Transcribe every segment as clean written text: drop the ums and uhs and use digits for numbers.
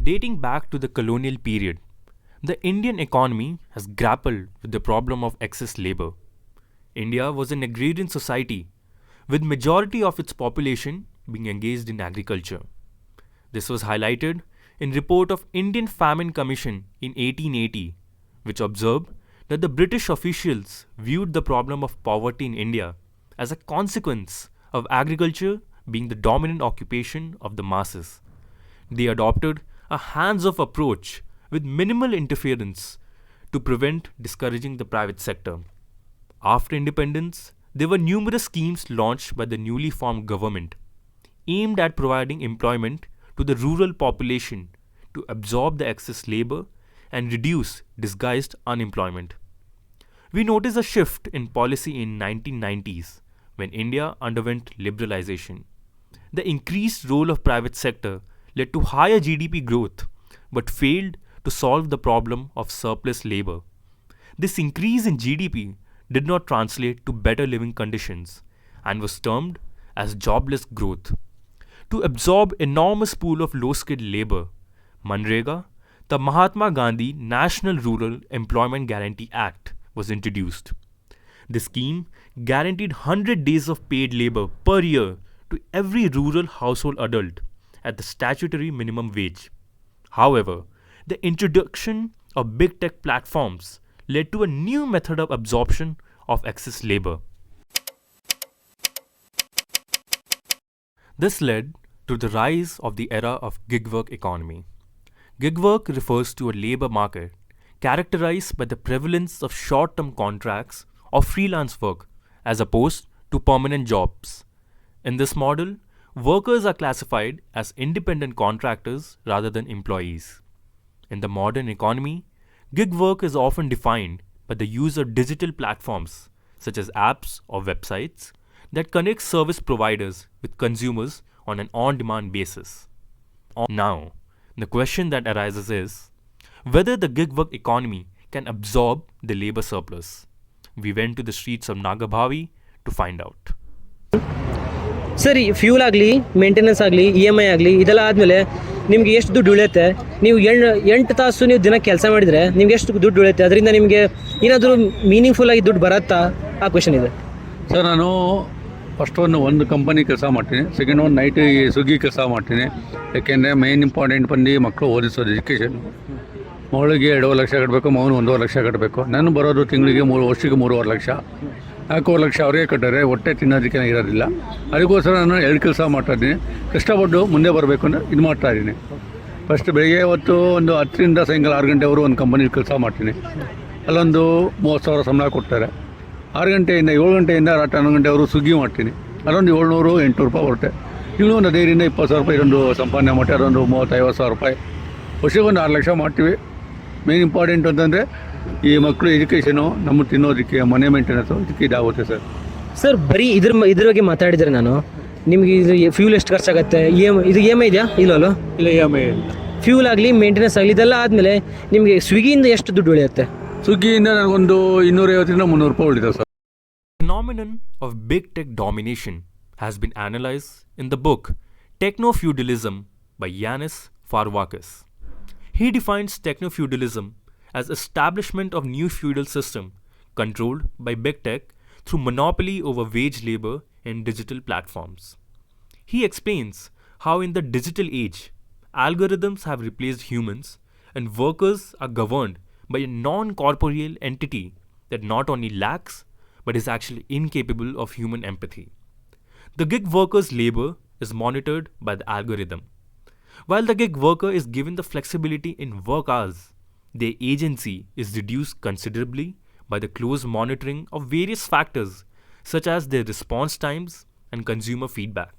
Dating back to the colonial period, the Indian economy has grappled with the problem of excess labor. India was an agrarian society, with majority of its population being engaged in agriculture. This was highlighted in report of Indian Famine Commission in 1880, which observed that the British officials viewed the problem of poverty in India as a consequence of agriculture being the dominant occupation of the masses. They adopted a hands-off approach with minimal interference to prevent discouraging the private sector. After independence, there were numerous schemes launched by the newly formed government aimed at providing employment to the rural population to absorb the excess labor and reduce disguised unemployment. We noticed a shift in policy in 1990s when India underwent liberalization. The increased role of private sector led to higher GDP growth but failed to solve the problem of surplus labor. This increase in GDP did not translate to better living conditions and was termed as jobless growth. To absorb enormous pool of low-skilled labor, Manrega, the Mahatma Gandhi National Rural Employment Guarantee Act, was introduced. The scheme guaranteed 100 days of paid labor per year to every rural household adult at the statutory minimum wage. However, the introduction of big tech platforms led to a new method of absorption of excess labor. This led to the rise of the era of gig work economy. Gig work refers to a labor market characterized by the prevalence of short-term contracts or freelance work as opposed to permanent jobs. In this model, workers are classified as independent contractors rather than employees. In the modern economy, gig work is often defined by the use of digital platforms such as apps or websites that connect service providers with consumers on an on-demand basis. Now, the question that arises is whether the gig work economy can absorb the labor surplus. We went to the streets of Nagabhavi to find out. ಸರಿ fuel ಆಗಲಿ maintenance ಆಗಲಿ EMI ಆಗಲಿ ಇದೆಲ್ಲ ಆದಮೇಲೆ ನಿಮ್ಗೆ ಎಷ್ಟು ದುಡ್ಡು ಉಳಿಯುತ್ತೆ? ನೀವು 8 ತಾಸು ನೀವು ದಿನ ಕೆಲಸ ಮಾಡಿದರೆ ನಿಮ್ಗೆ ಎಷ್ಟು ದುಡ್ಡು ಉಳಿಯುತ್ತೆ? ಅದರಿಂದ ನಿಮಗೆ ಏನಾದರೂ ಮೀನಿಂಗ್ಫುಲ್ ಆಗಿ ದುಡ್ಡು ಬರುತ್ತಾ? ಆ ಕ್ವೆಶನ್ ಇದೆ ಸರ್. ನಾನು ಫಸ್ಟ್ ಒಂದು ಕಂಪನಿ ಕೆಲಸ ಮಾಡ್ತೀನಿ, ಸೆಕೆಂಡ್ ಒಂದು ನೈಟ್ ಸ್ವಿಗ್ಗಿ ಕೆಲಸ ಮಾಡ್ತೀನಿ. ಯಾಕೆಂದರೆ ಮೇನ್ ಇಂಪಾರ್ಟೆಂಟ್ ಬಂದು ಮಕ್ಕಳು ಓದಿಸೋದು ಎಜುಕೇಷನ್. ಮಗಳಿಗೆ 2.5 ಲಕ್ಷ ಕಟ್ಟಬೇಕು, ಮಗನು 1.5 ಲಕ್ಷ ಕಟ್ಟಬೇಕು. ನಾನು ಬರೋದು ತಿಂಗಳಿಗೆ ವರ್ಷಕ್ಕೆ 3.5 ಲಕ್ಷ, 4 ಲಕ್ಷ ಅವರಿಗೆ ಕಟ್ಟರೆ ಹೊಟ್ಟೆ ತಿನ್ನೋದಕ್ಕೆ ಇರೋದಿಲ್ಲ. ಅದಕ್ಕೋಸ್ಕರ ನಾನು 2 ಕೆಲಸ ಮಾಡ್ತಾಯಿದ್ದೀನಿ. ಕಷ್ಟಪಟ್ಟು ಮುಂದೆ ಬರಬೇಕು ಅಂದರೆ ಇದು ಮಾಡ್ತಾಯಿದ್ದೀನಿ. ಫಸ್ಟ್ ಬೆಳಿಗ್ಗೆ ಹೊತ್ತು ಒಂದು 10ರಿಂದ ಸಾಯಂಕಾಲ 6 ಗಂಟೆವರೆಗೂ ಒಂದು ಕಂಪನಿ ಕೆಲಸ ಮಾಡ್ತೀನಿ. ಅಲ್ಲೊಂದು 30,000 ಸಂಬಳ ಕೊಡ್ತಾರೆ. 6 ಗಂಟೆಯಿಂದ 7 ಗಂಟೆಯಿಂದ ರಾತ್ರಿ 11 ಗಂಟೆವರೆಗೂ ಸ್ವಿಗ್ಗಿ ಮಾಡ್ತೀನಿ. ಅದೊಂದು 700-800 ರೂಪಾಯಿ ಬರುತ್ತೆ. ಇನ್ನೂ ಒಂದು 15,000 20,000 ರೂಪಾಯಿ ಇದೊಂದು ಸಂಪಾದನೆ ಮಾಡಿ ಅದೊಂದು 30,000-50,000 ರೂಪಾಯಿ ವರ್ಷಕ್ಕೆ ಒಂದು 6 ಲಕ್ಷ ಮಾಡ್ತೀವಿ. ಮೇನ್ ಇಂಪಾರ್ಟೆಂಟ್ ಅಂತಂದರೆ ಈ ಮಕ್ಕಳು ಎಜುಕೇಷನು, ನಮ್ಮ ತಿನ್ನೋದಕ್ಕೆ, ಮನೆ ಮೇಂಟೆನೆನ್ಸು, ಇದಕ್ಕೆ ಇದಾಗುತ್ತೆ ಸರ್. ಸರ್ ಬರೀ ಇದ್ರ ಬಗ್ಗೆ ಮಾತಾಡಿದರೆ ನಾನು ನಿಮಗೆ ಇದು ಫ್ಯೂಲ್ ಎಷ್ಟು ಖರ್ಚಾಗುತ್ತೆ? ಇದು EMI ಇದೆಯಾ? ಇಲ್ಲವಲ್ಲ? ಇಲ್ಲ, EMI ಇಲ್ಲ. ಫ್ಯೂಲ್ ಆಗಲಿ ಮೇಂಟೆನೆನ್ಸ್ ಆಗಲಿ ಇದೆಲ್ಲ ಆದಮೇಲೆ ನಿಮಗೆ ಸ್ವಿಗ್ಗಿಯಿಂದ ಎಷ್ಟು ದುಡ್ಡು ಉಳಿಯುತ್ತೆ? ಸ್ವಿಗ್ಗಿಯಿಂದ ನನಗೊಂದು 250-300 ರೂಪಾಯಿ ಉಳಿತಾವೆ sir. The phenomenon of big tech domination has been analyzed in the book Techno-Feudalism by Yanis Varoufakis. He defines techno-feudalism as establishment of new feudal system controlled by big tech through monopoly over wage labor in digital platforms. He explains how in the digital age, algorithms have replaced humans and workers are governed by a non-corporeal entity that not only lacks but is actually incapable of human empathy. The gig worker's labor is monitored by the algorithm. While the gig worker is given the flexibility in work hours, their agency is reduced considerably by the close monitoring of various factors such as their response times and consumer feedback.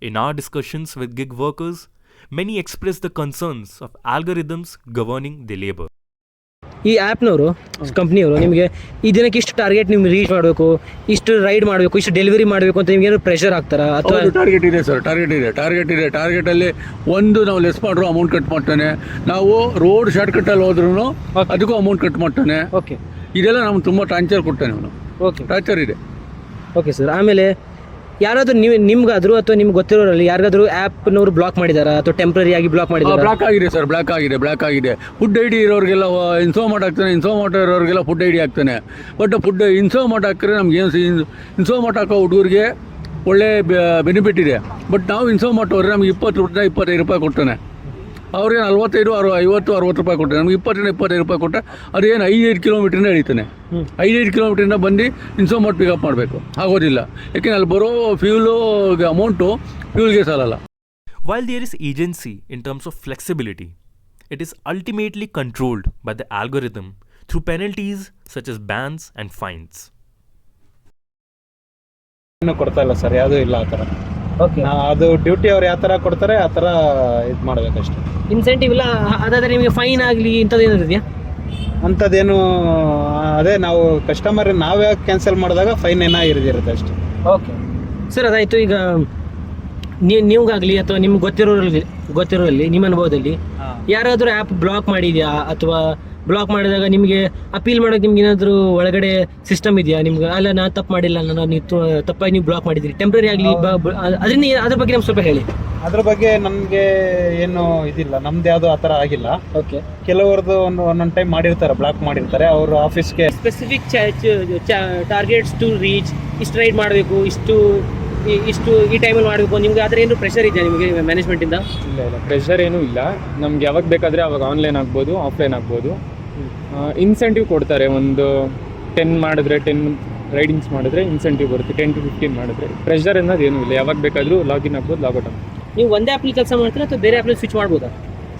In our discussions with gig workers, many express the concerns of algorithms governing their labor. ಈ ಆ್ಯಪ್ನವರು, ಕಂಪ್ನಿಯವರು ನಿಮಗೆ ಈ ದಿನಕ್ಕೆ ಇಷ್ಟು target ನಿಮ್ಗೆ reach ಮಾಡಬೇಕು, ಇಷ್ಟು ride ಮಾಡಬೇಕು, ಇಷ್ಟು ಡೆಲಿವರಿ ಮಾಡಬೇಕು ಅಂತ ನಿಮ್ಗೆ ಏನಾದ್ರು ಪ್ರೆಷರ್ ಆಗ್ತಾರಾ? ಅಥವಾ ಟಾರ್ಗೆಟ್ ಇದೆ ಸರ್, ಟಾರ್ಗೆಟಲ್ಲಿ ಒಂದು ನಾವು ಲೆಸ್ ಮಾಡ್ರು ಅಮೌಂಟ್ ಕಟ್ ಮಾಡ್ತಾನೆ. ನಾವು ರೋಡ್ ಶಾರ್ಟ್ ಕಟ್ಟಲ್ಲಿ ಹೋದ್ರೂ ಅದಕ್ಕೂ ಅಮೌಂಟ್ ಕಟ್ ಮಾಡ್ತಾನೆ. ಓಕೆ, ಇದೆಲ್ಲ ನಮ್ಗೆ ತುಂಬ ಟಾರ್ಚರ್ ಕೊಡ್ತಾನೆ ಅವನು. ಓಕೆ, ಟಾರ್ಚರ್ ಇದೆ. Okay sir. ಆಮೇಲೆ ಯಾರಾದರೂ ನಿಮ್ಗಾದ್ರು ಅಥವಾ ನಿಮ್ಗೆ ಗೊತ್ತಿರೋರಲ್ಲಿ ಯಾರಿಗಾದ್ರೂ ಆ್ಯಪ್ನವರು ಬ್ಲಾಕ್ ಮಾಡಿದಾರಾ ಅಥವಾ ಟೆಂಪ್ರರಿ ಆಗಿ ಬ್ಲಾಕ್ ಮಾಡಿದಾರಾ? ಬ್ಲಾಕ್ ಆಗಿದೆ ಸರ್, ಬ್ಲಾಕ್ ಆಗಿದೆ. ಫುಡ್ ಐ ಡಿ ಇರೋರಿಗೆಲ್ಲ ಇನ್ಸೋಮಾರ್ಟ್ ಆಗ್ತಾನೆ, ಇನ್ಸೋಮಾರ್ಟ್ ಇರೋರಿಗೆಲ್ಲ ಫುಡ್ ಐ ಡಿ ಆಗ್ತಾನೆ. ಬಟ್ ಫುಡ್ ಇನ್ಸೋಮಾರ್ಟ್ ಹಾಕಿದ್ರೆ ನಮ್ಗೆ ಏನು ಇನ್ಸೋಮಾರ್ಟ್ ಹಾಕೋ ಹುಡುಗರಿಗೆ ಒಳ್ಳೆ ಬೆನಿಫಿಟ್ ಇದೆ. ಬಟ್ ನಾವು ಇನ್ಸೋಮಾರ್ಟ್ ಅವ್ರೆ ನಮ್ಗೆ 25 ರೂಪಾಯಿ ಕೊಡ್ತಾನೆ, ಅವ್ರಿಗೆ 50-60 ರೂಪಾಯಿ ಕೊಟ್ಟರೆ ನಮ್ಗೆ 25 ರೂಪಾಯಿ ಕೊಟ್ಟರೆ ಅದೇನು 5 ಕಿಲೋಮೀಟ್ರಿಂದ ಹಿಡಿತಾನೆ. 5 ಕಿಲೋಮೀಟ್ರಿಂದ ಬಂದು ಇನ್ಸೋಮಾರ್ಟ್ ಪಿಕಪ್ ಮಾಡಬೇಕು, ಆಗೋದಿಲ್ಲ. ಯಾಕೆಂದರೆ ಅಲ್ಲಿ ಬರೋ ಫ್ಯೂಲು ಅಮೌಂಟು ಫ್ಯೂಲ್ಗೆ ಸಾಲಲ್ಲ. While there is agency in terms of flexibility, it is ultimately controlled by the algorithm through penalties such as bans and fines. ಏನು ಕೊಡ್ತಾ ಇಲ್ಲ ಸರ್, ಯಾವುದೂ ಇಲ್ಲ ಆ ಥರ. ಓಕೆ, ಅದು ಡ್ಯೂಟಿ ಅವ್ರು ಯಾವ ಥರ ಕೊಡ್ತಾರೆ ಆ ಥರ ಇದು ಮಾಡಬೇಕಷ್ಟೆ. ಇನ್ಸೆಂಟಿವ್ ಇಲ್ಲ. ಅದಾದರೆ ನಿಮಗೆ ಫೈನ್ ಆಗಲಿ ಇಂಥದ್ದು ಏನಾದ್ರು ಇದೆಯಾ? ಅಂಥದ್ದೇನು, ಅದೇ ನಾವು ಕಸ್ಟಮರ್ ನಾವೇ ಕ್ಯಾನ್ಸಲ್ ಮಾಡಿದಾಗ ಫೈನ್ ಏನೋ ಇರುತ್ತೆ ಅಷ್ಟೇ. ಓಕೆ ಸರ್, ಅದಾಯಿತು. ಈಗ ನೀವುಗಾಗಲಿ ಅಥವಾ ನಿಮ್ಗೆ ಗೊತ್ತಿರೋರಲ್ಲಿ ನಿಮ್ಮ ಅನುಭವದಲ್ಲಿ ಯಾರಾದರೂ ಆ್ಯಪ್ ಬ್ಲಾಕ್ ಮಾಡಿದೆಯಾ? ಅಥವಾ ಬ್ಲಾಕ್ ಮಾಡಿದಾಗ ನಿಮಗೆ ಅಪೀಲ್ ಮಾಡೋಕೆ ನಿಮ್ಗೆ ಏನಾದರೂ ಒಳಗಡೆ ಸಿಸ್ಟಮ್ ಇದೆಯಾ? ನಿಮ್ಗೆ ಅಲ್ಲ ನಾನು ತಪ್ಪು ಮಾಡಿಲ್ಲ, ನೀವು ತಪ್ಪಾಗಿ ನೀವು ಬ್ಲಾಕ್ ಮಾಡಿದ್ದೀರಿ ಟೆಂಪ್ರರಿ ಆಗಲಿ, ಅದರಿಂದ ಅದ್ರ ಬಗ್ಗೆ ನಮ್ಗೆ ಸ್ವಲ್ಪ ಹೇಳಿ. ಅದ್ರ ಬಗ್ಗೆ ನನಗೆ ಏನು ಇದಿಲ್ಲ, ನಮ್ದು ಯಾವುದೂ ಆ ಥರ ಆಗಿಲ್ಲ. ಓಕೆ, ಕೆಲವ್ರದ್ದು ಒಂದೊಂದು ಟೈಮ್ ಮಾಡಿರ್ತಾರೆ, ಬ್ಲಾಕ್ ಮಾಡಿರ್ತಾರೆ ಅವರು ಆಫೀಸ್ಗೆ. ಸ್ಪೆಸಿಫಿಕ್ ಟಾರ್ಗೆಟ್ಸ್ ಟು ರೀಚ್, ಇಷ್ಟು ರೈಡ್ ಮಾಡಬೇಕು, ಇಷ್ಟು ಈ ಟೈಮಲ್ಲಿ ಮಾಡಬೇಕು, ನಿಮ್ಗೆ ಆ ಥರ ಏನು ಪ್ರೆಷರ್ ಇದೆಯಾ ನಿಮಗೆ ಮ್ಯಾನೇಜ್ಮೆಂಟಿಂದ? ಇಲ್ಲ, ಪ್ರೆಷರ್ ಏನೂ ಇಲ್ಲ. ನಮ್ಗೆ ಯಾವಾಗ ಬೇಕಾದರೆ ಅವಾಗ ಆನ್ಲೈನ್ ಆಗ್ಬೋದು, ಆಫ್ಲೈನ್ ಆಗ್ಬೋದು. ಇನ್ಸೆಂಟಿವ್ ಕೊಡ್ತಾರೆ. ಒಂದು 10 ಮಾಡಿದ್ರೆ 10 ರೈಡಿಂಗ್ಸ್ ಮಾಡಿದ್ರೆ ಇನ್ಸೆಂಟಿವ್ ಬರುತ್ತೆ. 10 to 15 ಮಾಡಿದ್ರೆ ಪ್ರೆಷರ್ ಅನ್ನೋದು ಏನೂ ಇಲ್ಲ. ಯಾವಾಗ ಬೇಕಾದರೂ ಲಾಗಿನ್ ಆಗ್ಬೋದು, ಲಾಗೌಟ್ ಆಗ್ಬೋದು. ನೀವು ಒಂದೇ ಆ್ಯಪಲ್ಲಿ ಕೆಲಸ ಮಾಡ್ತೀರಾ ಅಥವಾ ಬೇರೆ ಆ್ಯಪಲ್ಲಿ ಸ್ವಿಚ್ ಮಾಡ್ಬೋದಾ?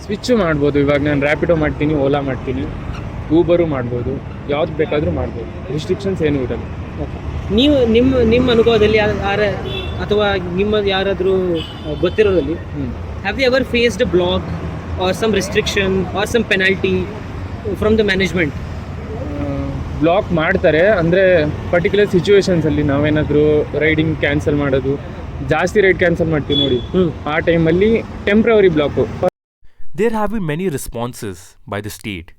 ಸ್ವಿಚ್ಚು ಮಾಡ್ಬೋದು. ಇವಾಗ ನಾನು ರ್ಯಾಪಿಡೋ ಮಾಡ್ತೀನಿ, ಓಲಾ ಮಾಡ್ತೀನಿ, ಊಬರು ಮಾಡ್ಬೋದು, ಯಾವ್ದು ಬೇಕಾದರೂ ಮಾಡ್ಬೋದು. ರಿಸ್ಟ್ರಿಕ್ಷನ್ಸ್ ಏನೂ ಇರಲ್ಲ. ನೀವು ನಿಮ್ಮ ಅನುಭವದಲ್ಲಿ ಅಥವಾ ನಿಮ್ಮ ಯಾರಾದರೂ ಗೊತ್ತಿರೋರಲ್ಲಿ have you ever faced a block or some restriction or some penalty from the management? Block ಮಾಡ್ತಾರೆ ಅಂದರೆ ಪರ್ಟಿಕ್ಯುಲರ್ ಸಿಚುವೇಶನ್ಸಲ್ಲಿ ನಾವೇನಾದರೂ ರೈಡಿಂಗ್ ಕ್ಯಾನ್ಸಲ್ ಮಾಡೋದು, ಜಾಸ್ತಿ ರೈಡ್ ಕ್ಯಾನ್ಸಲ್ ಮಾಡ್ತೀವಿ ನೋಡಿ, ಆ ಟೈಮಲ್ಲಿ temporary block. There have been many responses by the state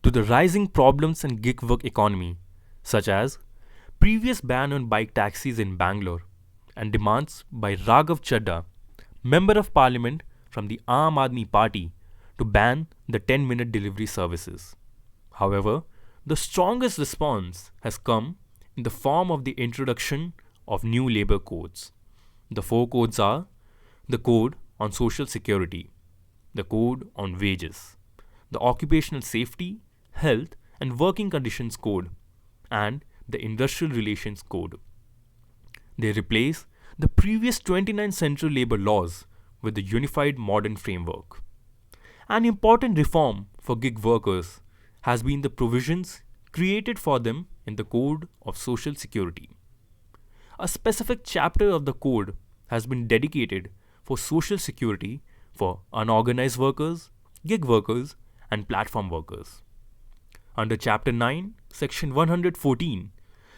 to the rising problems in gig work economy, such as previous ban on bike taxis in Bangalore and demands by Raghav Chadha, Member of Parliament from the Aam Aadmi Party, to ban the 10-minute delivery services. However, the strongest response has come in the form of the introduction of new labour codes. The 4 codes are the Code on Social Security, the Code on Wages, the Occupational Safety, Health and Working Conditions Code, and the Industrial Relations Code. They replace the previous 29 central labour laws with the unified modern framework. An important reform for gig workers has been the provisions created for them in the Code of Social Security. A specific chapter of the code has been dedicated for social security for unorganized workers, gig workers, and platform workers. Under Chapter 9, Section 114,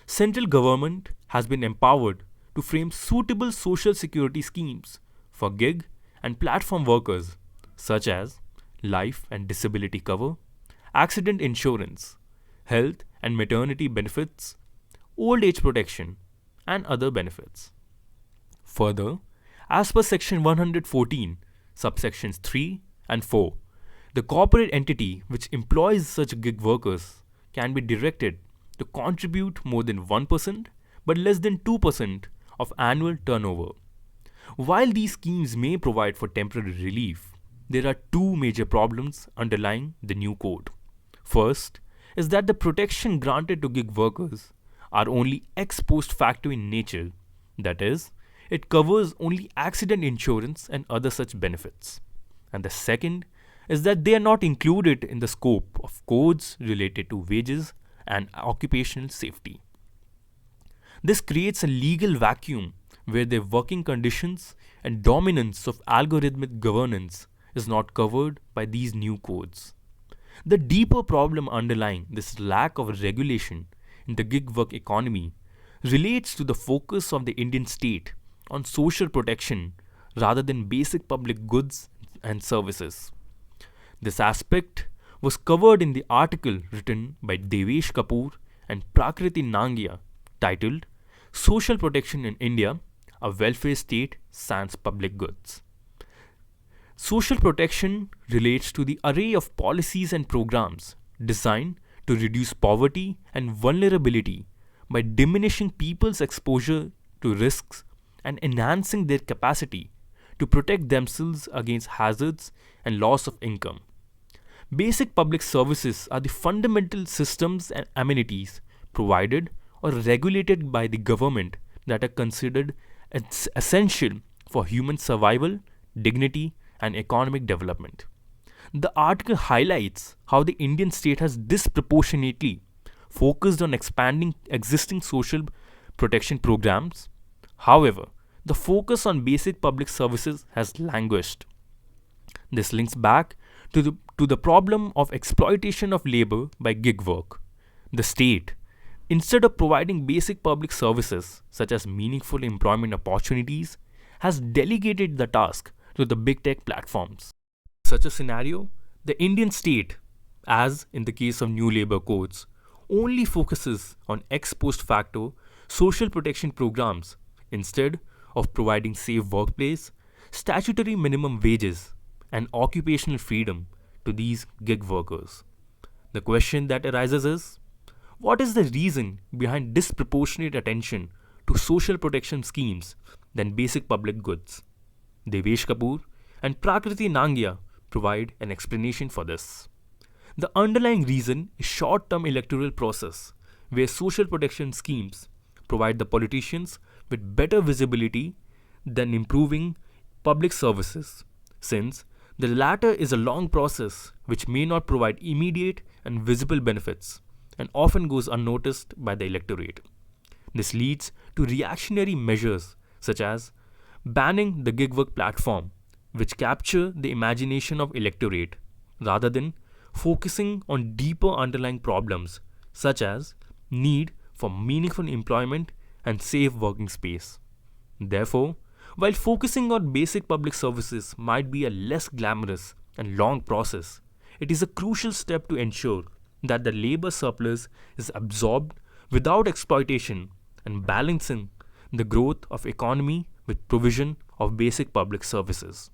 central government has been empowered to frame suitable social security schemes for gig and platform workers, such as life and disability cover, accident insurance, health and maternity benefits, old age protection, and other benefits. Further, as per Section 114, subsections 3 and 4, the corporate entity which employs such gig workers can be directed to contribute more than 1% but less than 2% of annual turnover. While these schemes may provide for temporary relief, there are 2 major problems underlying the new code. First is that the protection granted to gig workers are only ex post facto in nature, that is, it covers only accident insurance and other such benefits. And the second is that they are not included in the scope of codes related to wages and occupational safety. This creates a legal vacuum where their working conditions and dominance of algorithmic governance is not covered by these new codes. The deeper problem underlying this lack of regulation in the gig work economy relates to the focus of the Indian state on social protection rather than basic public goods and services. This aspect was covered in the article written by Devesh Kapoor and Prakriti Nangia titled Social Protection in India a welfare state sans public goods. Social protection relates to the array of policies and programs designed to reduce poverty and vulnerability by diminishing people's exposure to risks and enhancing their capacity to protect themselves against hazards and loss of income. Basic public services are the fundamental systems and amenities provided or regulated by the government that are considered essential for human survival, dignity, and economic development. The article highlights how the Indian state has disproportionately focused on expanding existing social protection programs. However, the focus on basic public services has languished. This links back to the problem of exploitation of labor by gig work. The state, instead of providing basic public services such as meaningful employment opportunities, has delegated the task to the big tech platforms. In such a scenario, the Indian state, as in the case of new labor codes, only focuses on ex post facto social protection programs instead of providing safe workplace, statutory minimum wages, and occupational freedom to these gig workers. The question that arises is, what is the reason behind disproportionate attention to social protection schemes than basic public goods? Devesh Kapoor and Prakriti Nangya provide an explanation for this. The underlying reason is short-term electoral process, where social protection schemes provide the politicians with better visibility than improving public services, since the latter is a long process which may not provide immediate and visible benefits and often goes unnoticed by the electorate. This leads to reactionary measures such as banning the gig work platform, which capture the imagination of electorate rather than focusing on deeper underlying problems such as need for meaningful employment and safe working space. Therefore, while focusing on basic public services might be a less glamorous and long process, it is a crucial step to ensure that the labor surplus is absorbed without exploitation and balancing the growth of economy with provision of basic public services.